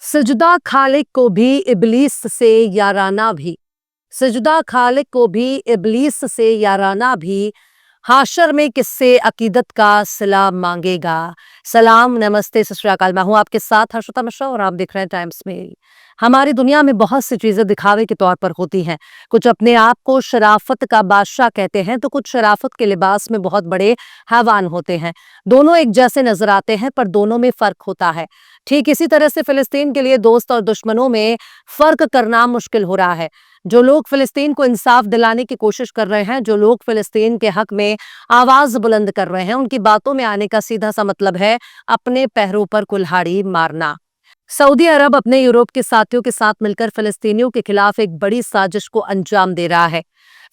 सजदा खालिक को भी इबलीस से याराना भी। सजदा खालिक को भी इबलीस से याराना भी। हाशर में किससे अकीदत का सलाम मांगेगा। सलाम, नमस्ते, सत श्री अकाल। मैं हूं आपके साथ हर्षिता मिश्रा और आप देख रहे हैं टाइम्स मेल। हमारी दुनिया में बहुत सी चीजें दिखावे के तौर पर होती हैं। कुछ अपने आप को शराफत का बादशाह कहते हैं तो कुछ शराफत के लिबास में बहुत बड़े हैवान होते हैं। दोनों एक जैसे नजर आते हैं पर दोनों में फर्क होता है। ठीक इसी तरह से फिलिस्तीन के लिए दोस्त और दुश्मनों में फर्क करना मुश्किल हो रहा है। जो लोग फिलिस्तीन को इंसाफ दिलाने की कोशिश कर रहे हैं, जो लोग फिलिस्तीन के हक में आवाज बुलंद कर रहे हैं, उनकी बातों में आने का सीधा सा मतलब है अपने पैरों पर कुल्हाड़ी मारना। सऊदी अरब अपने यूरोप के साथियों के साथ मिलकर फिलिस्तीनियों के खिलाफ एक बड़ी साजिश को अंजाम दे रहा है।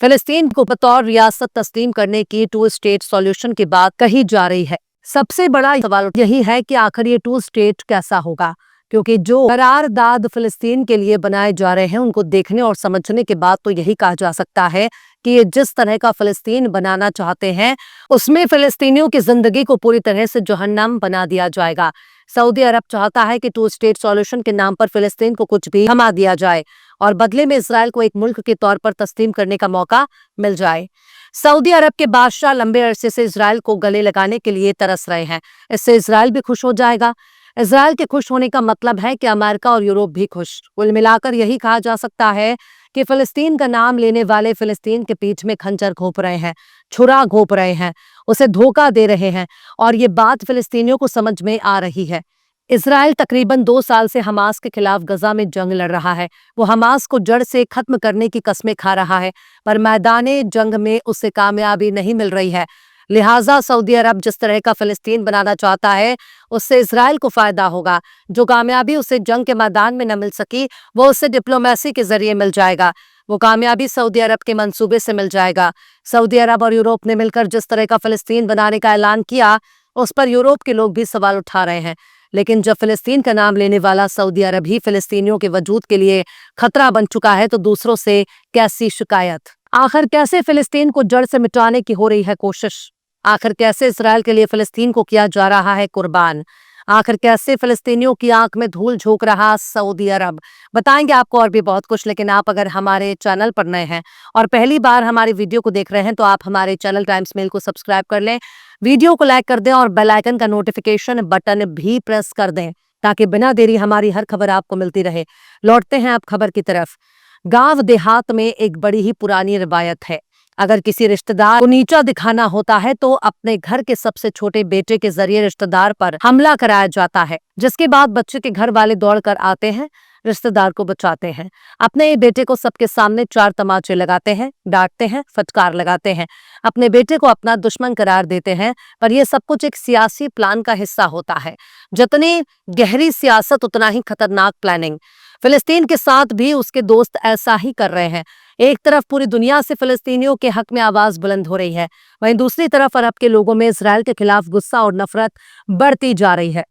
फिलिस्तीन को बतौर रियासत तस्लीम करने की 2 स्टेट सॉल्यूशन की बात कही जा रही है। सबसे बड़ा सवाल यही है कि आखिर ये 2 स्टेट कैसा होगा, क्योंकि जो करारदाद फिलिस्तीन के लिए बनाए जा रहे हैं उनको देखने और समझने के बाद तो यही कहा जा सकता है कि ये जिस तरह का फिलिस्तीन बनाना चाहते हैं उसमें फिलिस्तीनियों की जिंदगी को पूरी तरह से जहन्नम बना दिया जाएगा। सऊदी अरब चाहता है कि 2 स्टेट सॉल्यूशन के नाम पर फिलिस्तीन को कुछ भी थमा दिया जाए और बदले में इसराइल को एक मुल्क के तौर पर तस्लीम करने का मौका मिल जाए। सऊदी अरब के बादशाह लंबे अरसे से इसराइल को गले लगाने के लिए तरस रहे हैं। इससे इसराइल भी खुश हो जाएगा। इसराइल के खुश होने का मतलब है कि अमेरिका और यूरोप भी खुश। कुल मिलाकर यही कहा जा सकता है कि फिलिस्तीन का नाम लेने वाले फिलिस्तीन के पीठ में खंजर घोंप रहे हैं, छुरा घोंप रहे हैं, उसे धोखा दे रहे हैं और ये बात फिलिस्तीनियों को समझ में आ रही है। इसराइल तकरीबन 2 साल से हमास के खिलाफ गजा में जंग लड़ रहा है। वो हमास को जड़ से खत्म करने की कस्में खा रहा है, पर मैदाने जंग में उसे कामयाबी नहीं मिल रही है। लिहाजा सऊदी अरब जिस तरह का फिलिस्तीन बनाना चाहता है उससे इसराइल को फायदा होगा। जो कामयाबी उसे जंग के मैदान में न मिल सकी वो उससे डिप्लोमेसी के जरिए मिल जाएगा। वो कामयाबी सऊदी अरब के मंसूबे से मिल जाएगा। सऊदी अरब और यूरोप ने मिलकर जिस तरह का फिलिस्तीन बनाने का ऐलान किया उस पर यूरोप के लोग भी सवाल उठा रहे हैं। लेकिन जब फिलिस्तीन का नाम लेने वाला सऊदी अरब ही फिलिस्तीनियों के वजूद के लिए खतरा बन चुका है तो दूसरों से कैसी शिकायत। आखिर कैसे फिलिस्तीन को जड़ से मिटाने की हो रही है कोशिश। आखिर कैसे इसराइल के लिए फिलिस्तीन को किया जा रहा है कुर्बान। आखिर कैसे फिलिस्तीनियों की आंख में धूल झोंक रहा सऊदी अरब। बताएंगे आपको और भी बहुत कुछ, लेकिन आप अगर हमारे चैनल पर नए हैं और पहली बार हमारी वीडियो को देख रहे हैं तो आप हमारे चैनल टाइम्स मेल को सब्सक्राइब कर लें, वीडियो को लाइक कर दें और बेल आइकन का नोटिफिकेशन बटन भी प्रेस कर दें ताकि बिना देरी हमारी हर खबर आपको मिलती रहे। लौटते हैं अब खबर की तरफ। गांव देहात में एक बड़ी ही पुरानी रिवायत है। अगर किसी रिश्तेदार को नीचा दिखाना होता है तो अपने घर के सबसे छोटे बेटे के जरिए रिश्तेदार पर हमला कराया जाता है, जिसके बाद बच्चे के घर वाले दौड़कर आते हैं, रिश्तेदार को बचाते हैं। अपने बेटे को सबके सामने 4 तमाचे लगाते हैं, डांटते हैं, फटकार लगाते हैं, अपने बेटे को अपना दुश्मन करार देते हैं। पर यह सब कुछ एक सियासी प्लान का हिस्सा होता है। जितनी गहरी सियासत उतना ही खतरनाक प्लानिंग। फिलिस्तीन के साथ भी उसके दोस्त ऐसा ही कर रहे हैं। एक तरफ पूरी दुनिया से फिलिस्तीनियों के हक में आवाज बुलंद हो रही है, वहीं दूसरी तरफ अरब के लोगों में इसराइल के खिलाफ गुस्सा और नफरत बढ़ती जा रही है।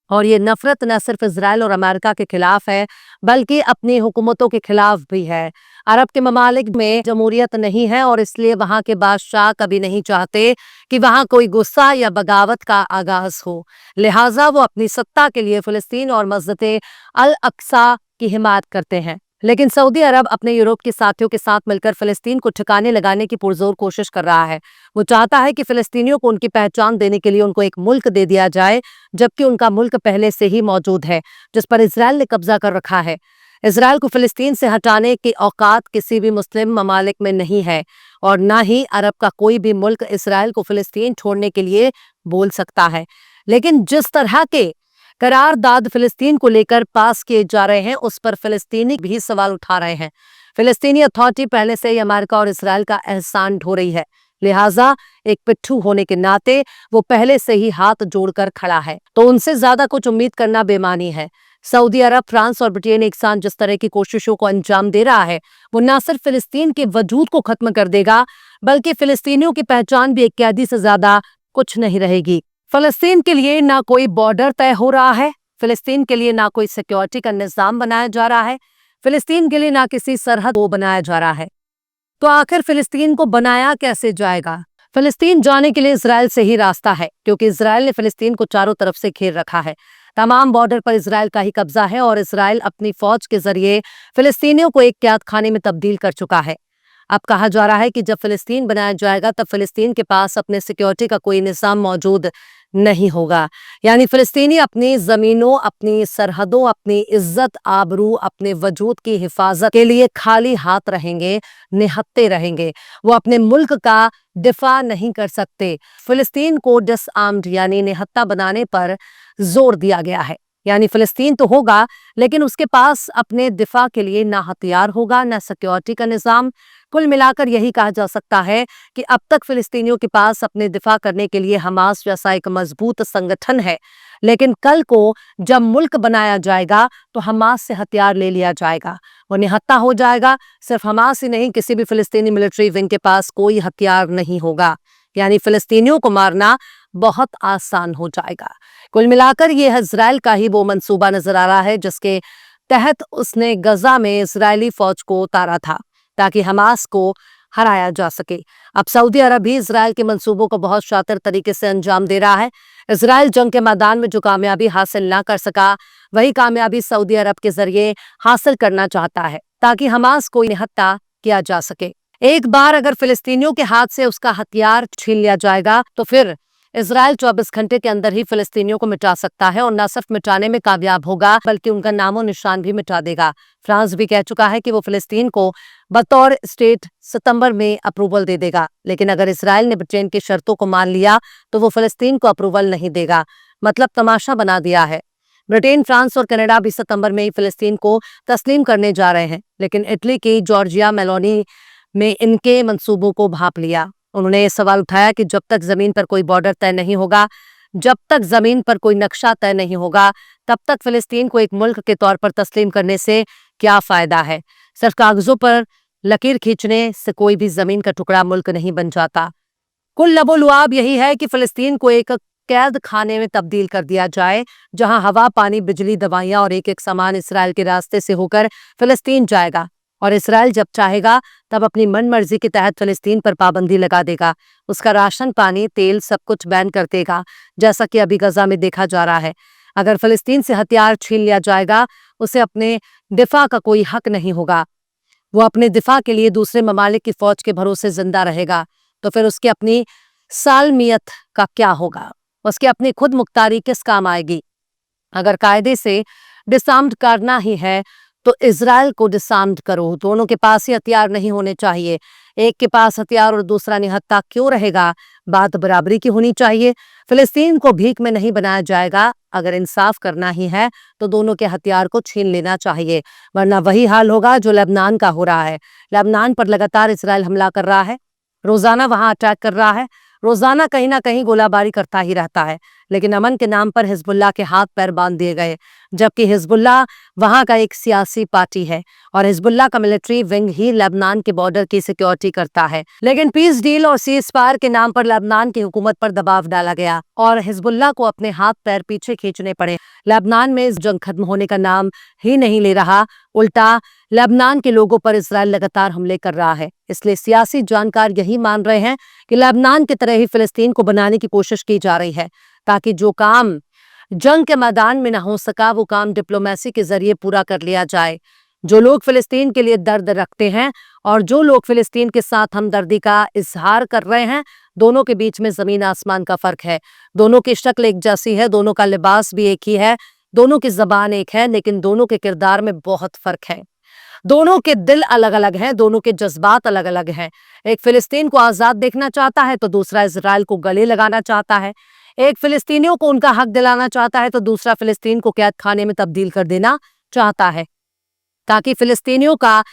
और ये नफरत न सिर्फ इसराइल और अमेरिका के खिलाफ है बल्कि अपनी हुकूमतों के खिलाफ भी है। अरब के ममालिक में जमहूरियत नहीं है और इसलिए वहां के बादशाह कभी नहीं चाहते कि वहां कोई गुस्सा या बगावत का आगाज हो। लिहाजा वो अपनी सत्ता के लिए फिलिस्तीन और मस्जिद अल अक्सा की हिमायत करते हैं। लेकिन सऊदी अरब अपने यूरोप के साथियों के साथ मिलकर फिलिस्तीन को ठिकाने लगाने की पुरजोर कोशिश कर रहा है। वो चाहता है कि फिलिस्तीनियों को उनकी पहचान देने के लिए उनको एक मुल्क दे दिया जाए, जबकि उनका मुल्क पहले से ही मौजूद है जिस पर इसराइल ने कब्जा कर रखा है। इसराइल को फिलिस्तीन से हटाने की औकात किसी भी मुस्लिम ममालिक में नहीं है और न ही अरब का कोई भी मुल्क इसराइल को फिलिस्तीन छोड़ने के लिए बोल सकता है। लेकिन जिस तरह के करारदाद फिलिस्तीन को लेकर पास किए जा रहे हैं उस पर फिलिस्तीनी भी सवाल उठा रहे हैं। फिलिस्तीनी अथॉरिटी पहले से ही अमेरिका और इसराइल का एहसान ढो रही है। लिहाजा एक पिट्ठू होने के नाते वो पहले से ही हाथ जोड़कर खड़ा है, तो उनसे ज्यादा कुछ उम्मीद करना बेमानी है। सऊदी अरब, फ्रांस और ब्रिटेन एक साथ जिस तरह की कोशिशों को अंजाम दे रहा है वो न सिर्फ फिलिस्तीन के वजूद को खत्म कर देगा बल्कि फिलिस्तीनियों की पहचान भी एक कैदी से ज्यादा कुछ नहीं रहेगी। फिलिस्तीन के लिए ना कोई बॉर्डर तय हो रहा है, फिलिस्तीन के लिए ना कोई सिक्योरिटी का निजाम बनाया जा रहा है, फिलिस्तीन के लिए ना किसी सरहद को बनाया जा रहा है। तो आखिर फिलिस्तीन को बनाया कैसे जाएगा। फिलिस्तीन जाने के लिए इजराइल से ही रास्ता है, क्योंकि इजराइल ने फिलिस्तीन को चारों तरफ से घेर रखा है। तमाम बॉर्डर पर इजराइल का ही कब्जा है और इजराइल अपनी फौज के जरिए फिलिस्तीनियों को एक कैद खाने में तब्दील कर चुका है। अब कहा जा रहा है कि जब फिलिस्तीन बनाया जाएगा तब फिलिस्तीन के पास अपने सिक्योरिटी का कोई निज़ाम मौजूद नहीं होगा। यानी फिलिस्तीनी अपनी जमीनों, अपनी सरहदों, अपनी इज्जत आबरू, अपने वजूद की हिफाजत के लिए खाली हाथ रहेंगे, निहत्ते रहेंगे। वो अपने मुल्क का दिफा नहीं कर सकते। फिलिस्तीन को डिसआर्म्ड यानी निहत्ता बनाने पर जोर दिया गया है। यानी फिलिस्तीन तो होगा, लेकिन उसके पास अपने दिफा के लिए ना हथियार होगा, ना सिक्योरिटी का निज़ाम। कुल मिलाकर यही कहा जा सकता है कि अब तक फिलिस्तीनियों के पास अपने दिफा करने के लिए हमास जैसा एक मजबूत संगठन है, लेकिन कल को जब मुल्क बनाया जाएगा तो हमास से हथियार ले लिया जाएगा, वो निहत्ता हो जाएगा। सिर्फ हमास ही नहीं, किसी भी फिलिस्तीनी मिलिट्री विंग के पास कोई हथियार नहीं होगा। यानी फिलिस्तीनियों को मारना बहुत आसान हो जाएगा। कुल मिलाकर ये इजराइल का ही वो मंसूबा नजर आ रहा है जिसके तहत उसने गजा में इजरायली फौज को उतारा था ताकि हमास को हराया जा सके। अब सऊदी अरब भी इजराइल के मंसूबों को बहुत शातिर तरीके से अंजाम दे रहा है। इजराइल जंग के मैदान में जो कामयाबी हासिल ना कर सका, वही कामयाबी सऊदी अरब के जरिए हासिल करना चाहता है ताकि हमास को निहत्ता किया जा सके। एक बार अगर फिलिस्तीनियों के हाथ से उसका हथियार छीन लिया जाएगा तो फिर इजराइल 24 घंटे के अंदर ही फिलिस्तीनियों को मिटा सकता है, और न सिर्फ मिटाने में कामयाब होगा बल्कि उनका नामो निशान भी मिटा देगा। फ्रांस भी कह चुका है कि वो फिलिस्तीन को बतौर स्टेट सितंबर में अप्रूवल दे देगा, लेकिन अगर इजराइल ने ब्रिटेन की शर्तों को मान लिया तो वो फिलिस्तीन को अप्रूवल नहीं देगा। मतलब तमाशा बना दिया है। ब्रिटेन, फ्रांस और कनाडा भी सितंबर में ही फिलिस्तीन को तस्लीम करने जा रहे हैं, लेकिन इटली की जॉर्जिया मेलोनी में इनके मंसूबों को भांप लिया। उन्होंने ये सवाल उठाया कि जब तक जमीन पर कोई बॉर्डर तय नहीं होगा, जब तक जमीन पर कोई नक्शा तय नहीं होगा, तब तक फिलिस्तीन को एक मुल्क के तौर पर तस्लीम करने से क्या फायदा है। सिर्फ कागजों पर लकीर खींचने से कोई भी जमीन का टुकड़ा मुल्क नहीं बन जाता। कुल लबो-लुआब यही है कि फिलिस्तीन को एक कैद खाने में तब्दील कर दिया जाए, जहां हवा, पानी, बिजली, दवाइयां और एक सामान इसराइल के रास्ते से होकर फिलिस्तीन जाएगा, और इसराइल जब चाहेगा तब अपनी मन मर्जी के तहत फिलिस्तीन पर पाबंदी लगा देगा। उसका राशन, पानी, तेल सब कुछ बैन कर देगा, जैसा कि अभी गजा में देखा जा रहा है। अगर फिलिस्तीन से हथियार छीन लिया जाएगा, उसे अपने दिफा का कोई हक नहीं होगा। वो अपने दिफा के लिए दूसरे ममालिक की फौज के भरोसे जिंदा रहेगा, तो फिर उसकी अपनी सालमियत का क्या होगा? उसकी अपनी खुद मुख्तारी किस काम आएगी? अगर कायदे से डिसआर्म्ड करना ही है तो इजराइल को डिसआर्म्ड करो। दोनों के पास ही हथियार नहीं होने चाहिए। एक के पास हथियार और दूसरा निहत्ता क्यों रहेगा? बात बराबरी की होनी चाहिए। फिलिस्तीन को भीख में नहीं बनाया जाएगा। अगर इंसाफ करना ही है तो दोनों के हथियार को छीन लेना चाहिए, वरना वही हाल होगा जो लेबनान का हो रहा है। लेबनान पर लगातार इजराइल हमला कर रहा है, रोजाना वहां अटैक कर रहा है, रोजाना कहीं ना कहीं गोलाबारी करता ही रहता है, लेकिन अमन के नाम पर हिजबुल्लाह के हाथ पैर बांध दिए गए, जबकि हिजबुल्लाह वहां का एक सियासी पार्टी है और हिजबुल्लाह का मिलिट्री विंग ही लेबनान के बॉर्डर की सिक्योरिटी करता है। लेकिन पीस डील और सीज़फायर के नाम पर लेबनान की हुकूमत पर दबाव डाला गया और हिजबुल्लाह को अपने हाथ पैर पीछे खींचने पड़े। लेबनान में इस जंग खत्म होने का नाम ही नहीं ले रहा, उल्टा लेबनान के लोगों पर इजराइल लगातार हमले कर रहा है। इसलिए सियासी जानकार यही मान रहे हैं कि लेबनान की तरह ही फिलिस्तीन को बनाने की कोशिश की जा रही है, ताकि जो काम जंग के मैदान में ना हो सका वो काम डिप्लोमेसी के जरिए पूरा कर लिया जाए। जो लोग फिलिस्तीन के लिए दर्द रखते हैं और जो लोग फिलिस्तीन के साथ हमदर्दी का इजहार कर रहे हैं, दोनों के बीच में जमीन आसमान का फर्क है। दोनों की शक्ल एक जैसी है, दोनों का लिबास भी एक ही है, दोनों की जबान एक है, लेकिन दोनों के किरदार में बहुत फर्क है। दोनों के दिल अलग अलग हैं, दोनों के जज्बात अलग अलग हैं। एक फिलिस्तीन को आजाद देखना चाहता है तो दूसरा इजराइल को गले लगाना चाहता है। एक फिलिस्तीनियों को उनका हक दिलाना चाहता है तो दूसरा फिलिस्तीन को कैद खाने में तब्दील कर देना चाहता है, ताकि फिलिस्तीनियों का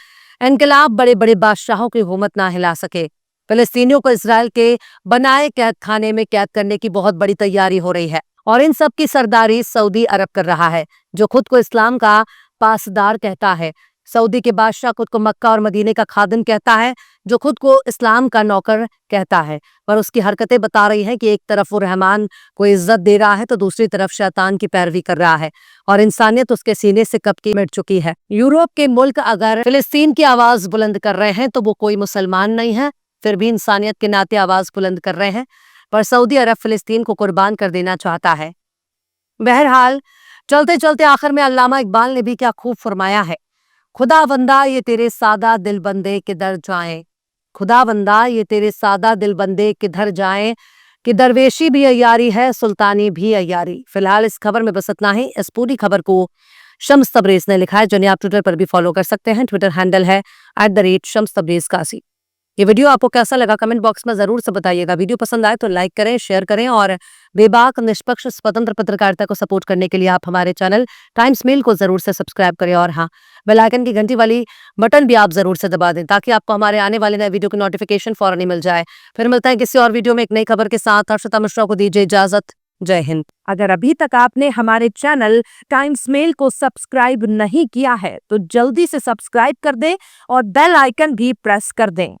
इनकलाब बड़े बड़े बादशाहों की हुकूमत ना हिला सके। फिलिस्तीनियों को इजराइल के बनाए कैद खाने में कैद करने की बहुत बड़ी तैयारी हो रही है, और इन सब की सरदारी सऊदी अरब कर रहा है, जो खुद को इस्लाम का पासदार कहता है। सऊदी के बादशाह खुद को मक्का और मदीने का खादिम कहता है, जो खुद को इस्लाम का नौकर कहता है, पर उसकी हरकतें बता रही हैं कि एक तरफ वो रहमान को इज्जत दे रहा है तो दूसरी तरफ शैतान की पैरवी कर रहा है, और इंसानियत उसके सीने से कब की मिट चुकी है। यूरोप के मुल्क अगर फिलिस्तीन की आवाज बुलंद कर रहे हैं तो वो कोई मुसलमान नहीं है, फिर भी इंसानियत के नाते आवाज बुलंद कर रहे हैं, पर सऊदी अरब फिलिस्तीन को कुर्बान कर देना चाहता है। बहरहाल चलते चलते आखिर में अल्लामा इकबाल ने भी क्या खूब फरमाया है, खुदा बंदा ये तेरे सादा दिल बंदे किधर जाएं, खुदा बंदा ये तेरे सादा दिल बंदे किधर जाएं, कि दरवेशी भी अय्यारी है, सुल्तानी भी अय्यारी। फिलहाल इस खबर में बस इतना ही। इस पूरी खबर को शम्स तबरेज ने लिखा है, जिन्हें आप ट्विटर पर भी फॉलो कर सकते हैं। ट्विटर हैंडल है @शम्स तबरेज कासी। ये वीडियो आपको कैसा लगा कमेंट बॉक्स में जरूर से बताइएगा। वीडियो पसंद आए तो लाइक करें, शेयर करें और बेबाक निष्पक्ष स्वतंत्र पत्रकारिता को सपोर्ट करने के लिए आप हमारे चैनल टाइम्स मेल को जरूर से सब्सक्राइब करें और हाँ, बेल आइकन की घंटी वाली बटन भी आप जरूर से दबा दें, ताकि आपको हमारे आने वाले नए वीडियो की नोटिफिकेशन फौरन ही मिल जाए। फिर मिलते हैं किसी और वीडियो में एक नई खबर के साथ। हर्षिता मिश्रा को दीजिए इजाजत। जय हिंद। अगर अभी तक आपने हमारे चैनल टाइम्स मेल को सब्सक्राइब नहीं किया है तो जल्दी से सब्सक्राइब कर दें और बेल आइकन भी प्रेस कर दें।